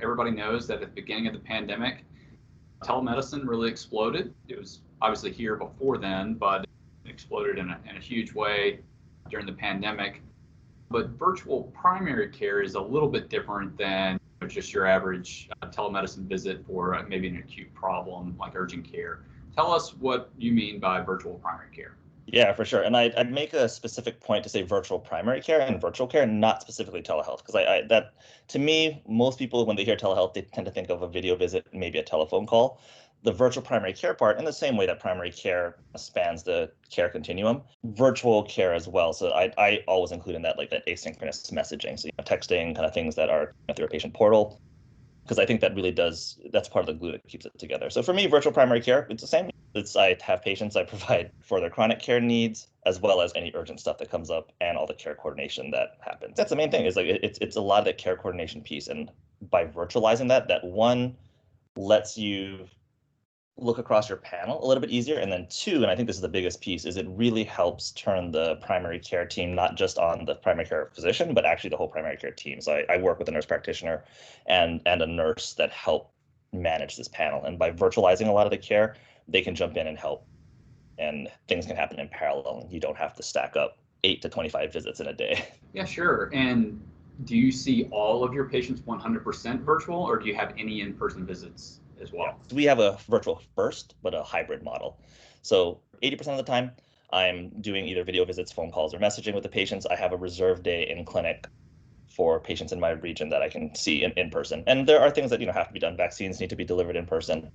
Everybody knows that at the beginning of the pandemic, telemedicine really exploded. It was obviously here before then, but it exploded in a huge way during the pandemic. But virtual primary care is a little bit different than just your average telemedicine visit for maybe an acute problem like urgent care. Tell us what you mean by virtual primary care. Yeah, for sure. And I'd make a specific point to say virtual primary care and virtual care, not specifically telehealth, because that to me, most people when they hear telehealth, they tend to think of a video visit, maybe a telephone call. The virtual primary care part, in the same way that primary care spans the care continuum, virtual care as well. So I always include in that like that asynchronous messaging, so texting kind of through a patient portal, because I think that really that's part of the glue that keeps it together. So for me, virtual primary care, it's the same. I have patients I provide for their chronic care needs, as well as any urgent stuff that comes up and all the care coordination that happens. That's the main thing, is like it's a lot of the care coordination piece. And by virtualizing that one lets you look across your panel a little bit easier. And then two, and I think this is the biggest piece, is it really helps turn the primary care team not just on the primary care physician, but actually the whole primary care team. So I work with a nurse practitioner and a nurse that help manage this panel. And by virtualizing a lot of the care, they can jump in and help, and things can happen in parallel, and you don't have to stack up 8 to 25 visits in a day. Yeah, sure. And do you see all of your patients 100% virtual, or do you have any in-person visits as well? We have a virtual first, but a hybrid model. So 80% of the time, I'm doing either video visits, phone calls, or messaging with the patients. I have a reserved day in clinic for patients in my region that I can see in person. And there are things that have to be done. Vaccines need to be delivered in person,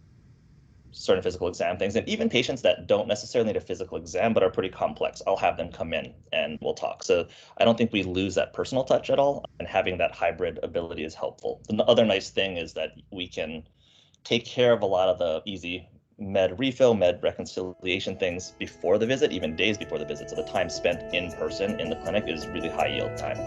certain physical exam things, and even patients that don't necessarily need a physical exam but are pretty complex, I'll have them come in and we'll talk. So I don't think we lose that personal touch at all, and having that hybrid ability is helpful. The other nice thing is that we can take care of a lot of the easy med refill, med reconciliation things before the visit, even days before the visit. So the time spent in person in the clinic is really high yield time.